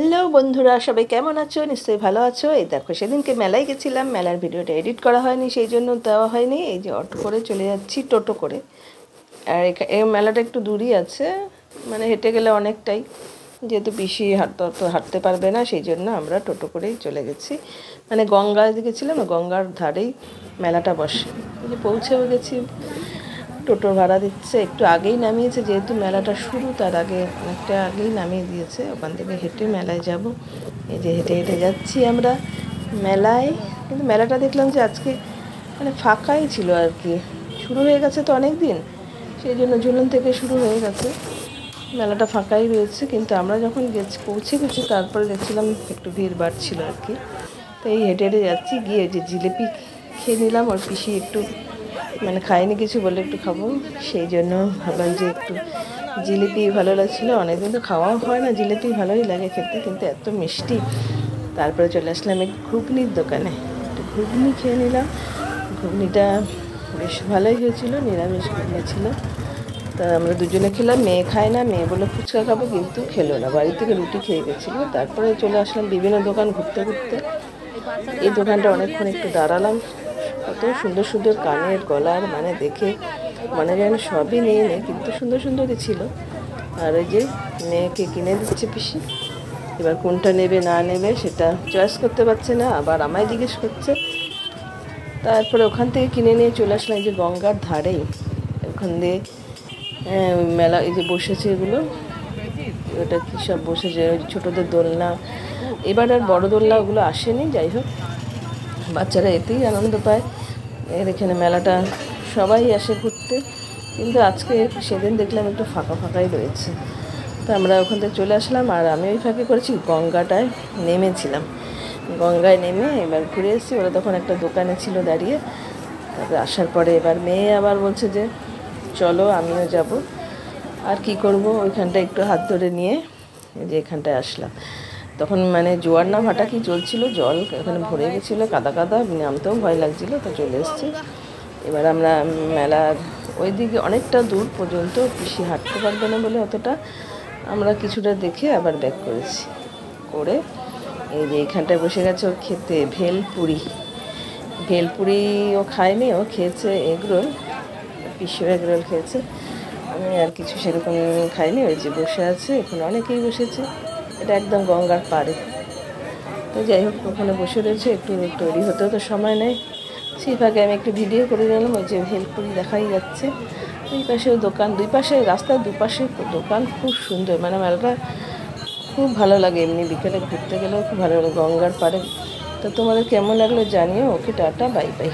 Hello বন্ধুরা, সবাই কেমন আছো? নিশ্চয়ই ভালো আছো। এই দেখো, সেদিনকে মেলায় গেছিলাম, মেলার ভিডিওটা এডিট করা হয়নি, সেই জন্য দেওয়া হয়নি। এই যে অটো করে চলে যাচ্ছি, টোটো করে। আর এই মেলাটা একটু দূরই আছে, মানে হেঁটে গেলে অনেকটাই, যেহেতু পিসি হাঁটতে পারবে না, সেই জন্য আমরা টোটো করেই চলে গেছি। মানে গঙ্গায় গেছিলাম, গঙ্গার ধারেই মেলাটা বসে। এই যে পৌঁছেও গেছি। টোটো ভাড়া দিচ্ছে, একটু আগেই নামিয়েছে, যেহেতু মেলাটা শুরু, তার আগে অনেকটা আগেই নামিয়ে দিয়েছে। ওখান থেকে হেঁটে মেলায় যাব। এই যে হেঁটে হেঁটে যাচ্ছি আমরা মেলায়। কিন্তু মেলাটা দেখলাম যে আজকে মানে ফাঁকাই ছিল আর কি, শুরু হয়ে গেছে তো অনেক দিন, সেই জন্য ঝুলন থেকে শুরু হয়ে গেছে, মেলাটা ফাঁকাই রয়েছে। কিন্তু আমরা যখন পৌঁছে গেছি, তারপরে দেখছিলাম একটু ভিড় বাড়ছিল আর কি। তো এই হেঁটে হেঁটে যাচ্ছি, গিয়ে যে জিলিপি খেয়ে নিলাম। ওর পিসি একটু মানে খাইনি কিছু, বলে একটু খাবো, সেই জন্য ভাবলাম যে একটু জিলিপি ভালো লাগছিলো। অনেকদিন তো খাওয়াও হয় না জিলিপি, ভালোই লাগে খেতে, কিন্তু এত মিষ্টি। তারপরে চলে আসলাম এই ঘুগনির দোকানে, একটু ঘুগনি খেয়ে নিলাম। ঘুগনিটা বেশ ভালোই হয়েছিল, নিরামিষ ঘুগনি ছিল। তা আমরা দুজনে খেলাম, মেয়ে খায় না, মেয়ে বলে ফুচকা খাবো, কিন্তু খেলো না, বাড়ি থেকে রুটি খেয়ে গেছিলো। তারপরে চলে আসলাম বিভিন্ন দোকান ঘুরতে ঘুরতে। এই দোকানটা অনেকক্ষণ একটু দাঁড়ালাম, কত সুন্দর সুন্দর কানের গলার, মানে দেখে মনে যায় না সবই নেই, কিন্তু সুন্দর সুন্দরই ছিল। আর ওই যে মেয়েকে কিনে দিচ্ছে পিসি, এবার কোনটা নেবে না নেবে সেটা চয়েস করতে পারছে না, আবার আমায় জিজ্ঞেস করছে। তারপরে ওখান থেকে কিনে নিয়ে চলে আসলাম এই যে গঙ্গার ধারেই। ওখান দিয়ে মেলা, এই যে বসেছে এগুলো, ওটা কী সব বসেছে, ওই ছোটোদের দোলনা। এবার আর বড় দোলনা ওগুলো আসেনি, যাই হোক বাচ্চারা এতেই আনন্দ পায়। এর এখানে মেলাটা সবাই আসে ঘুরতে, কিন্তু আজকে সেদিন দেখলাম একটু ফাঁকা ফাঁকাই রয়েছে। তো আমরা ওখান থেকে চলে আসলাম। আর আমি ওই ফাঁকে করেছি, গঙ্গাটায় নেমেছিলাম। গঙ্গায় নেমে এবার ঘুরে এসেছি। ওরা তখন একটা দোকানে ছিল দাঁড়িয়ে। তারপরে আসার পরে এবার মেয়ে আবার বলছে যে চলো আমিও যাব। আর কি করব, ওইখানটা একটু হাত ধরে নিয়ে যে এখানটায় আসলাম। তখন মানে জোয়ার না ভাটা কি চলছিল, জল এখানে ভরে গেছিলো, কাদা কাদা, নামতেও ভয় লাগছিলো। তো চলে এসেছি। এবার আমরা মেলার ওই দিকে অনেকটা দূর পর্যন্ত, পিসি হাঁটতে পারবে না বলে অতটা, আমরা কিছুটা দেখে আবার ব্যাক করেছি। করে এই যে এইখানটায় বসে গেছে ও খেতে ভেলপুরি। ভেলপুরি ও খায়নি, ও খেয়েছে এগরোল, পিসিও এগরোল খেয়েছে। আমি আর কিছু সেরকম খাইনি। ওই যে বসে আছে, এখানে অনেকেই বসেছে, এটা একদম গঙ্গার পাড়ে। তো যাই হোক, ওখানে বসে রয়েছে, একটু তৈরি হতেও তো সময় নেই। সেই ফাঁকে আমি একটু ভিডিও করে নিলাম। ওই যে ভেলপুরি দেখাই যাচ্ছে, ওই পাশেও দোকান, দুই পাশে রাস্তার দুপাশে দোকান, খুব সুন্দর। মানে মেলাটা খুব ভালো লাগে, এমনি বিকেলে ঘুরতে গেলেও খুব ভালো লাগে গঙ্গার পাড়ে। তো তোমাদের কেমন লাগলো জানিও। ওকে টাটা, বাই বাই।